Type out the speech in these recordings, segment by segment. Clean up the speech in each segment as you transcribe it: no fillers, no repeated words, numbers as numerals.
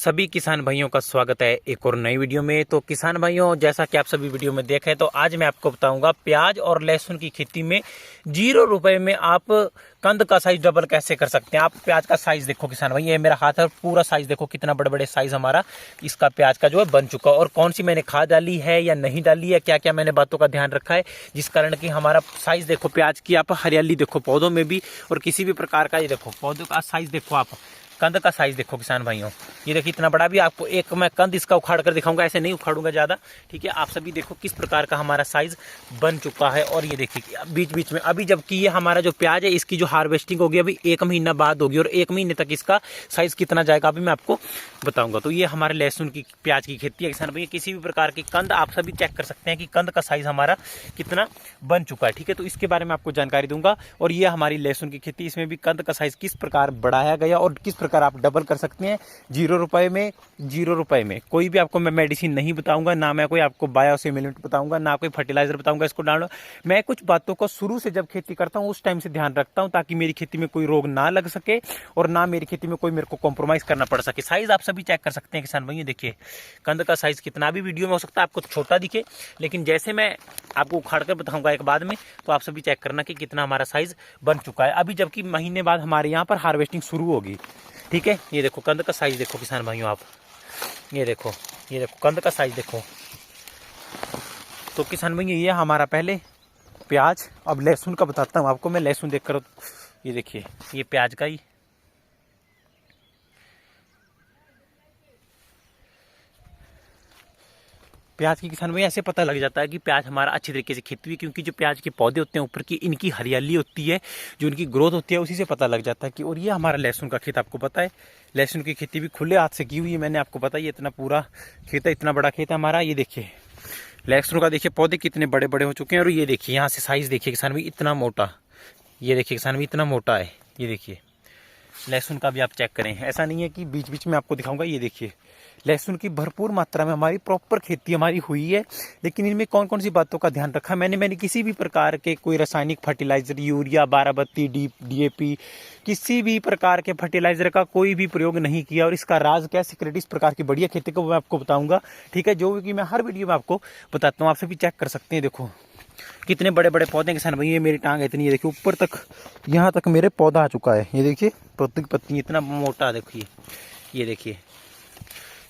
सभी किसान भाइयों का स्वागत है एक और नई वीडियो में। तो किसान भाइयों, जैसा कि आप सभी वीडियो में देखें, तो आज मैं आपको बताऊंगा प्याज और लहसुन की खेती में 0 रुपए में आप कंद का साइज डबल कैसे कर सकते हैं। आप प्याज का साइज देखो किसान भाई, ये मेरा हाथ है, पूरा साइज देखो कितना बड़े बड़े साइज हमारा इसका प्याज का जो है बन चुका, और कौन सी मैंने खाद डाली है या नहीं डाली है, क्या क्या मैंने बातों का ध्यान रखा है, जिस कारण कि हमारा साइज देखो प्याज की, आप हरियाली देखो पौधों में भी, और किसी भी प्रकार का ये देखो पौधों का साइज देखो, आप कंद का साइज देखो किसान भाइयों। ये देखिए इतना बड़ा भी आपको एक मैं कंद इसका उखाड़ कर दिखाऊंगा, ऐसे नहीं उखाड़ूंगा ज़्यादा, ठीक है। आप सभी देखो किस प्रकार का हमारा साइज बन चुका है। और ये देखिए बीच बीच में अभी जबकि ये हमारा जो प्याज है इसकी जो हार्वेस्टिंग होगी अभी 1 महीना बाद होगी, और 1 महीने तक इसका साइज कितना जाएगा अभी मैं आपको बताऊंगा। तो ये हमारे लहसुन की प्याज की खेती है किसान भैया। किसी भी प्रकार की कंद आप सभी चेक कर सकते हैं कि कंद का साइज हमारा कितना बन चुका है, ठीक है। तो इसके बारे में आपको जानकारी दूंगा। और ये हमारी लहसुन की खेती, इसमें भी कंद का साइज किस प्रकार बढ़ाया गया और किस प्रकार आप डबल कर सकते हैं 0 रुपए में। 0 रुपए में कोई भी आपको मैं मेडिसिन नहीं बताऊंगा, ना मैं कोई आपको बायोसिमिलेंट बताऊंगा, ना कोई फर्टिलाइजर बताऊंगा इसको डालो। मैं कुछ बातों को शुरू से जब खेती करता हूं उस टाइम से ध्यान रखता हूं, ताकि मेरी खेती में कोई रोग ना लग सके और ना मेरी खेती में कोई मेरे को कॉम्प्रोमाइज करना पड़ सके। साइज आप सभी चेक कर सकते हैं किसान भाई, देखिए कंद का साइज कितना भी वीडियो में हो सकता है आपको छोटा दिखे, लेकिन जैसे मैं आपको उखाड़ कर बताऊंगा एक बाद में, तो आप सभी चेक करना कि कितना हमारा साइज बन चुका है। अभी जबकि महीने बाद हमारे यहाँ पर हार्वेस्टिंग शुरू होगी, ठीक है। ये देखो कंद का साइज देखो किसान भाइयों, आप ये देखो कंद का साइज देखो। तो किसान भाइयों ये हमारा पहले प्याज, अब लहसुन का बताता हूँ आपको मैं। लहसुन देखकर ये देखिए ये प्याज का ही, प्याज की किसान भाई ऐसे पता लग जाता है कि प्याज हमारा अच्छी तरीके से खेती हुई, क्योंकि जो प्याज के पौधे होते हैं ऊपर की, इनकी हरियाली होती है, जो इनकी ग्रोथ होती है उसी से पता लग जाता है कि। और ये हमारा लहसुन का खेत, आपको पता है लहसुन की खेती भी खुले हाथ से की हुई है मैंने, आपको पता है ये इतना पूरा खेत है, इतना बड़ा खेत है हमारा। ये देखिए लहसुन का देखिए पौधे कितने बड़े बड़े हो चुके हैं, और ये देखिए यहाँ से साइज देखिए किसान भाई इतना मोटा, ये देखिए किसान भाई इतना मोटा है। ये देखिए लहसुन का भी आप चेक करें, ऐसा नहीं है कि बीच बीच में आपको दिखाऊंगा। ये देखिए लहसुन की भरपूर मात्रा में हमारी प्रॉपर खेती हमारी हुई है। लेकिन इनमें कौन कौन सी बातों का ध्यान रखा मैंने किसी भी प्रकार के कोई रासायनिक फर्टिलाइजर, यूरिया, 12-32, DAP, किसी भी प्रकार के फर्टिलाइजर का कोई भी प्रयोग नहीं किया। और इसका राज क्या, सिक्रेट इस प्रकार की बढ़िया खेती को मैं आपको बताऊंगा, ठीक है, जो कि मैं हर वीडियो में आपको बताता हूँ। आप सभी चेक कर सकते हैं, देखो कितने बड़े बड़े पौधे किसान भाई, ये मेरी टांग इतनी है, देखिए ऊपर तक यहाँ तक मेरे पौधा आ चुका है। ये देखिए पत्ती इतना मोटा, देखिए ये देखिए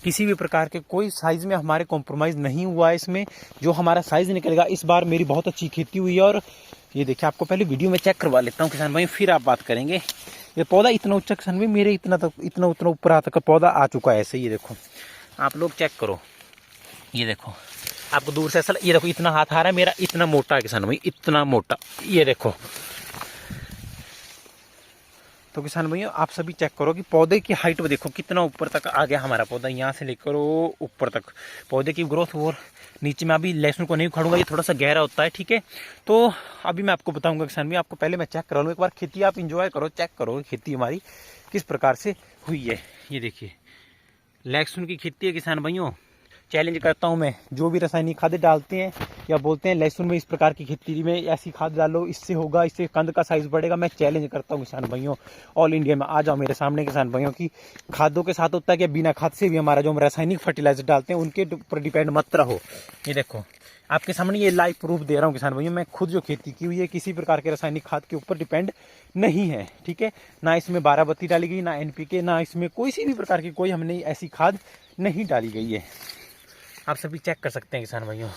किसी भी प्रकार के कोई साइज में हमारे कॉम्प्रोमाइज़ नहीं हुआ है इसमें, जो हमारा साइज निकलेगा। इस बार मेरी बहुत अच्छी खेती हुई है। और ये देखिए आपको पहले वीडियो में चेक करवा लेता हूँ किसान भाई, फिर आप बात करेंगे। ये पौधा इतना ऊंचा किसान भाई, मेरे इतना उतना ऊपर तक का पौधा आ चुका है ऐसे। ये देखो आप लोग चेक करो, ये देखो आपको दूर से ऐसा, ये देखो इतना हाथ आ रहा है मेरा, इतना मोटा है किसान भाई, इतना मोटा। ये देखो तो किसान भैया आप सभी चेक करो कि पौधे की हाइट में देखो कितना ऊपर तक आ गया हमारा पौधा, यहाँ से लेकर वो ऊपर तक पौधे की ग्रोथ। और नीचे में अभी लहसुन को नहीं उखाड़ूंगा, ये थोड़ा सा गहरा होता है, ठीक है। तो अभी मैं आपको बताऊंगा किसान भैया, आपको पहले मैं चेक करा लूँ एक बार खेती, आप इंजॉय करो, चेक करो खेती हमारी किस प्रकार से हुई है। ये देखिए लहसुन की खेती है किसान भाइयों। चैलेंज करता हूं मैं, जो भी रासायनिक खाद डालते हैं या बोलते हैं लहसुन में इस प्रकार की खेती में ऐसी खाद डालो, इससे होगा, इससे कंद का साइज बढ़ेगा, मैं चैलेंज करता हूं किसान भाइयों, ऑल इंडिया में आ जाओ मेरे सामने किसान भाइयों की। खादों के साथ होता है कि बिना खाद से भी हमारा जो हम रासायनिक फर्टिलाइजर डालते हैं उनके ऊपर डिपेंड मत रहो। ये देखो आपके सामने ये लाइव प्रूफ दे रहा हूँ किसान भाइयों, मैं खुद जो खेती की हुई है किसी प्रकार के रासायनिक खाद के ऊपर डिपेंड नहीं है, ठीक है। ना इसमें 12-32 डाली गई, ना NPK, ना इसमें कोई सी भी प्रकार की कोई हमने ऐसी खाद नहीं डाली गई है। आप सभी चेक कर सकते हैं किसान भाइयों।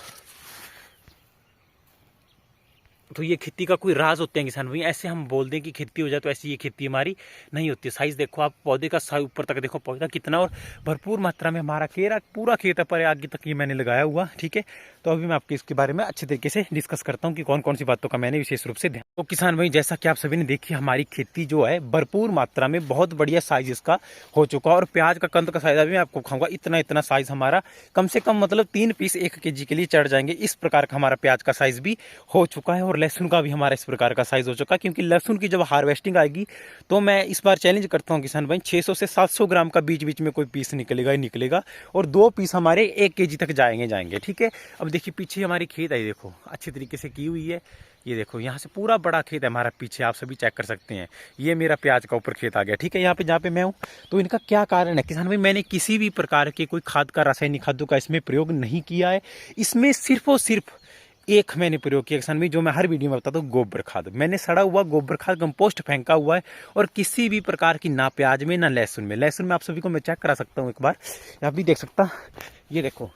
तो ये खेती का कोई राज होते हैं किसान भाई, ऐसे हम बोल दें कि खेती हो जाए तो ऐसी ये खेती हमारी नहीं होती। साइज देखो आप पौधे का, साइज ऊपर तक देखो पौधा कितना, और भरपूर मात्रा में हमारा केरा पूरा खेत है, पर आगे तक ये मैंने लगाया हुआ, ठीक है। तो अभी मैं आपके इसके बारे में अच्छे तरीके से डिस्कस करता हूँ कि कौन कौन सी बातों का मैंने विशेष रूप से ध्यान। तो किसान भाई जैसा कि आप सभी ने देखी, हमारी खेती जो है भरपूर मात्रा में बहुत बढ़िया साइज इसका हो चुका है। और प्याज का कंद का साइज अभी मैं आपको खाऊंगा, इतना साइज हमारा कम से कम मतलब 3 पीस 1 kg के लिए चढ़ जाएंगे, इस प्रकार का हमारा प्याज का साइज भी हो चुका है। और और लहसुन का भी हमारा इस प्रकार का साइज हो चुका है। क्योंकि लहसुन की जब हार्वेस्टिंग आएगी तो मैं इस बार चैलेंज करता हूँ किसान भाई, 600 से 700 ग्राम का बीच बीच में कोई पीस निकलेगा ही निकलेगा, और 2 पीस हमारे 1 kg तक जाएंगे। ठीक है, अब देखिए पीछे हमारी खेत है, देखो अच्छी तरीके से की हुई है। ये देखो यहाँ से पूरा बड़ा खेत है हमारा पीछे, आप सभी चेक कर सकते हैं। ये मेरा प्याज का ऊपर खेत आ गया। ठीक है, यहाँ पे जहाँ पे मैं हूँ, तो इनका क्या कारण है किसान भाई, मैंने किसी भी प्रकार के कोई खाद का, रासायनिक खादों का इसमें प्रयोग नहीं किया है। इसमें सिर्फ और सिर्फ एक मैंने प्रयोग किया किसान भाई, जो मैं हर वीडियो में बताता हूँ, गोबर खाद। मैंने सड़ा हुआ गोबर खाद कंपोस्ट फेंका हुआ है, और किसी भी प्रकार की ना प्याज में ना लहसुन में। लहसुन में आप सभी को मैं चेक करा सकता हूँ एक बार, आप भी देख सकता। ये देखो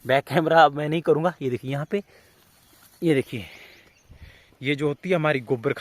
बैक कैमरा मैं नहीं करूँगा, ये देखिए यहाँ पे, ये देखिए ये जो होती है हमारी गोबर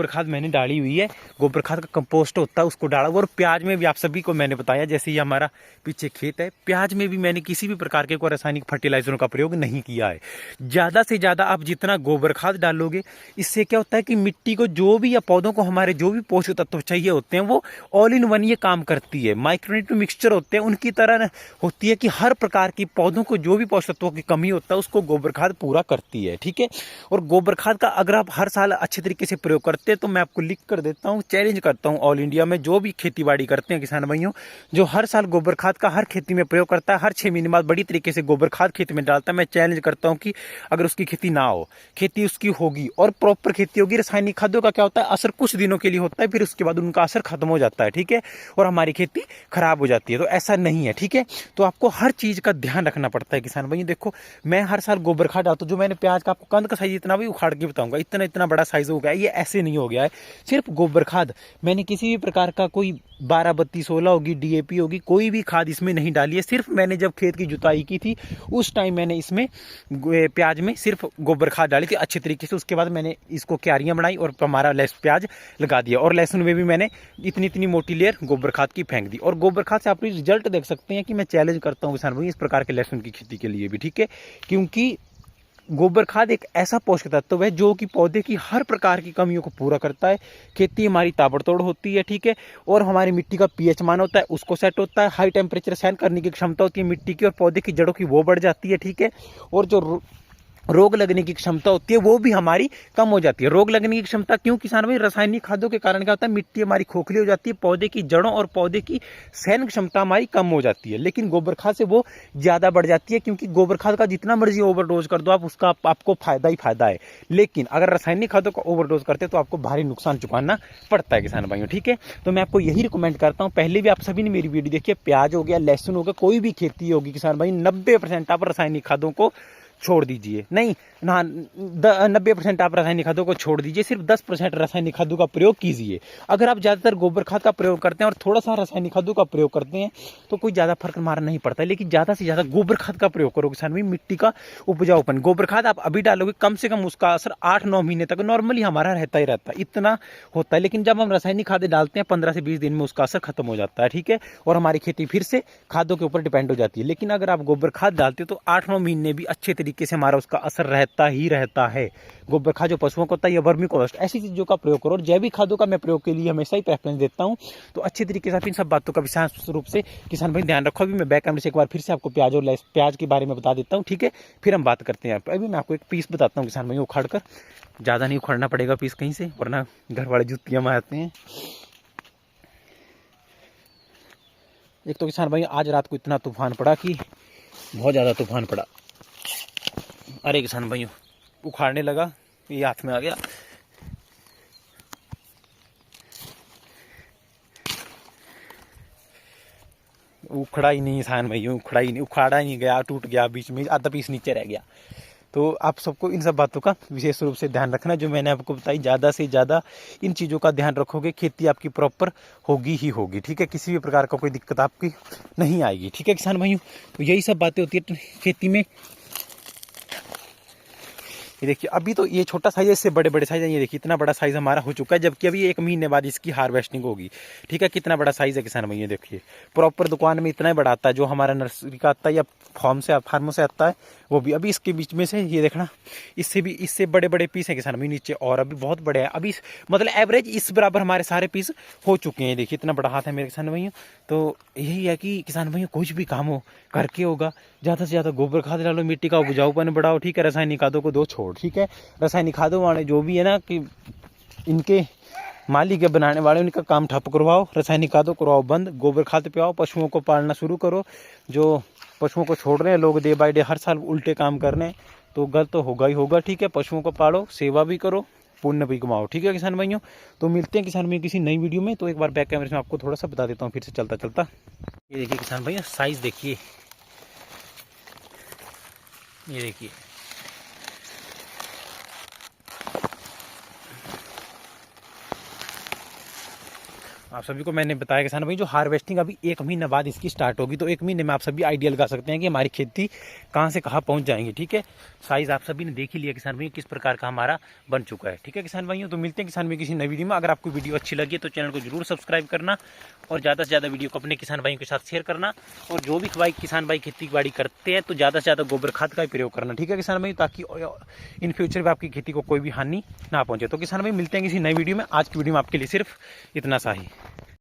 खाद मैंने डाली हुई है। गोबर खाद का कंपोस्ट होता है, उसको डाला हुआ। और प्याज में भी आप सभी को मैंने बताया, जैसे ये हमारा पीछे खेत है, प्याज में भी मैंने किसी भी प्रकार के कोई रासायनिक फर्टिलाइजरों का प्रयोग नहीं किया है। ज़्यादा से ज़्यादा आप जितना गोबर खाद डालोगे, इससे क्या होता है कि मिट्टी को जो भी, या पौधों को हमारे जो भी पोषक तत्व चाहिए होते हैं, वो ऑल इन वन ये काम करती है। माइक्रोन्यूट्रिएंट मिक्सचर होते हैं, उनकी तरह होती है कि हर प्रकार की पौधों को जो भी पोषक तत्वों की कमी होता है, उसको गोबर खाद पूरा करती है। ठीक है, और गोबर खाद का अगर आप हर साल अच्छे तरीके से प्रयोग करते हैं, तो मैं आपको लिख कर देता हूं, चैलेंज करता हूं ऑल इंडिया में जो भी खेतीबाड़ी करते हैं किसान भाइयों, जो हर साल गोबर खाद का हर खेती में प्रयोग करता है, हर 6 महीने बाद बड़ी तरीके से गोबर खाद खेत में डालता है, मैं चैलेंज करता हूं कि अगर उसकी खेती ना हो, खेती उसकी होगी और प्रॉपर खेती होगी। रासायनिक खादों का क्या होता है, असर कुछ दिनों के लिए होता है, फिर उसके बाद उनका असर खत्म हो जाता है। ठीक है, और हमारी खेती खराब हो जाती है। तो ऐसा नहीं है। ठीक है, तो आपको हर चीज का ध्यान रखना पड़ता है किसान भाई। देखो मैं हर साल गोबर खाद डालता हूं, जो मैंने प्याज का आपको कंद का साइज इतना भी उखाड़ के बताऊंगा, इतना इतना बड़ा साइज हो गया, ये ऐसे नहीं हो गया है। सिर्फ गोबर खाद, मैंने किसी भी प्रकार का कोई 12-32-16 होगी, डीएपी होगी, कोई भी खाद इसमें नहीं डाली है। सिर्फ मैंने जब खेत की जुताई की थी, उस टाइम मैंने इसमें प्याज में सिर्फ गोबर खाद डाली थी अच्छे तरीके से। उसके बाद मैंने इसको क्यारियां बनाई और हमारा प्याज लगा दिया। और लहसुन में भी मैंने इतनी इतनी मोटी लेयर गोबर खाद की फेंक दी। और गोबर खाद से आप रिजल्ट देख सकते हैं कि मैं चैलेंज करता हूँ किसान भाई इस प्रकार के लहसुन की खेती के लिए भी। ठीक है, क्योंकि गोबर खाद एक ऐसा पोषक तत्व है जो कि पौधे की हर प्रकार की कमियों को पूरा करता है। खेती हमारी ताबड़तोड़ होती है। ठीक है, और हमारी मिट्टी का पीएच मान होता है, उसको सेट होता है। हाई टेम्परेचर सहन करने की क्षमता होती है मिट्टी की, और पौधे की जड़ों की वो बढ़ जाती है। ठीक है, और जो रोग लगने की क्षमता होती है वो भी हमारी कम हो जाती है। रोग लगने की क्षमता क्यों किसान भाई, रासायनिक खादों के कारण क्या होता है, मिट्टी हमारी खोखली हो जाती है, पौधे की जड़ों और पौधे की सहन क्षमता हमारी कम हो जाती है। लेकिन गोबर खाद से वो ज्यादा बढ़ जाती है, क्योंकि गोबर खाद का जितना मर्जी ओवरडोज कर दो आप, उसका आपको फायदा ही फायदा है। लेकिन अगर रासायनिक खादों का ओवरडोज करते तो आपको भारी नुकसान चुकाना पड़ता है किसान भाइयों। ठीक है, तो मैं आपको यही रिकमेंड करता हूँ, पहले भी आप सभी ने मेरी वीडियो देखी है, प्याज हो गया, लहसुन हो गया, कोई भी खेती होगी किसान भाई, 90% आप रासायनिक खादों को छोड़ दीजिए। नहीं ना, 90% आप रासायनिक खादों को छोड़ दीजिए, सिर्फ 10% रासायनिक खादों का प्रयोग कीजिए। अगर आप ज्यादातर गोबर खाद का प्रयोग करते हैं और थोड़ा सा रासायनिक खादों का प्रयोग करते हैं, तो कोई ज्यादा फर्क हमारा नहीं पड़ता है। लेकिन ज्यादा से ज्यादा गोबर खाद का प्रयोग करो किसान भाई, मिट्टी का उपजाऊपन। गोबर खाद आप अभी डालोगे, कम से कम उसका असर 8-9 महीने तक नॉर्मली हमारा रहता ही रहता है, इतना होता है। लेकिन जब हम रासायनिक खाद डालते हैं, 15 से 20 दिन में उसका असर खत्म हो जाता है। ठीक है, और हमारी खेती फिर से खादों के ऊपर डिपेंड हो जाती है। लेकिन अगर आप गोबर खाद डालते हो तो 8-9 महीने भी अच्छे तरीके से हमारा उसका असर रहता ही रहता है। गोबर खाद जो पशुओं को होता है, या वर्मी कॉस्ट, ऐसी चीजों का प्रयोग करो। और जैविक खादों का मैं प्रयोग के लिए हमेशा ही प्रेफरेंस देता हूं। तो अच्छे तरीके से आप इन सब बातों का विशेष रूप से किसान भाई ध्यान रखो। अभी मैं बैक कैमरे से एक बार फिर से आपको प्याज और प्याज के बारे में बता देता हूँ। ठीक है, फिर हम बात करते हैं। अभी मैं आपको एक पीस बताता हूँ किसान भाई, उखाड़ कर, ज्यादा नहीं उखाड़ना पड़ेगा पीस कहीं से, वरना घर वाले जुतियां मारते हैं। एक तो किसान भाई आज रात को इतना तूफान पड़ा कि बहुत ज्यादा तूफान पड़ा। अरे किसान भाइयों, उखाड़ने लगा, ये हाथ में आ गया। उखड़ा ही नहीं किसान भाइयों, उखड़ा ही नहीं, उखाड़ा ही नहीं गया, टूट गया, बीच में आधा पीस नीचे रह गया। तो आप सबको इन सब बातों का विशेष रूप से ध्यान रखना, जो मैंने आपको बताई। ज़्यादा से ज़्यादा इन चीज़ों का ध्यान रखोगे, खेती आपकी प्रॉपर होगी ही होगी। ठीक है, किसी भी प्रकार का कोई दिक्कत आपकी नहीं आएगी। ठीक है किसान भाइयों, तो यही सब बातें होती है खेती में। ये देखिए, अभी तो ये छोटा साइज है, इससे बड़े बड़े साइज है। ये देखिए इतना बड़ा साइज हमारा हो चुका है, जबकि अभी 1 महीने बाद इसकी हार्वेस्टिंग होगी। ठीक है, कितना बड़ा साइज है किसान भाई, ये देखिए प्रॉपर दुकान में इतना ही बड़ा आता है, जो हमारा नर्सरी का आता है या फार्मों से आता है, वो भी। अभी इसके बीच में से ये देखना, इससे बड़े बड़े पीस है किसान भाई नीचे, और अभी बहुत बड़े हैं। अभी मतलब एवरेज इस बराबर हमारे सारे पीस हो चुके हैं। देखिए इतना बड़ा हाथ है मेरे किसान भाइयों। तो यही है कि किसान भाइयों, कुछ भी काम हो करके होगा, ज़्यादा से ज़्यादा गोबर खाद डालो, मिट्टी का उपजाऊपन बढ़ाओ। ठीक है, रासायनिक खादों को दो छोड़ बोर्ड। ठीक है, रासायनिक खादों वाले जो भी है ना कि इनके मालिक के बनाने वाले, उनका काम ठप करवाओ, रासायनिक खादों करवाओ बंद, गोबर खाद पे आओ, पशुओं को पालना शुरू करो। जो पशुओं को छोड़ रहे हैं लोग डे बाय डे, हर साल उल्टे काम कर रहे हैं, तो गलत तो होगा ही होगा। ठीक है, पशुओं को पालो, सेवा भी करो, पुण्य भी कमाओ। ठीक है किसान भाइयों, तो मिलते हैं किसान भाई किसी नई वीडियो में। तो एक बार बैक कैमरे में आपको थोड़ा सा बता देता हूँ फिर से चलता चलता। ये देखिए किसान भाइयों, साइज देखिए, ये देखिए, आप सभी को मैंने बताया किसान भाई, जो हार्वेस्टिंग अभी 1 महीने बाद इसकी स्टार्ट होगी, तो 1 महीने में आप सभी आइडिया लगा सकते हैं कि हमारी खेती कहाँ से कहाँ पहुँच जाएंगी। ठीक है, साइज आप सभी ने देख ही लिया किसान भाई किस प्रकार का हमारा बन चुका है। ठीक है किसान भाइयों, तो मिलते हैं किसान भाई किसी नई वीडियो में। अगर आपको वीडियो अच्छी लगी तो चैनल को जरूर सब्सक्राइब करना और ज़्यादा से ज़्यादा वीडियो को अपने किसान भाइयों के साथ शेयर करना। और जो भी भाई किसान भाई खेती बाड़ी करते हैं तो ज़्यादा से ज़्यादा गोबर खाद का ही प्रयोग करना। ठीक है किसान भाई, ताकि इन फ्यूचर में आपकी खेती को कोई भी हानि ना पहुँचे। तो किसान भाई मिलते हैं किसी नई वीडियो में। आज की वीडियो में आपके लिए सिर्फ इतना सा ही।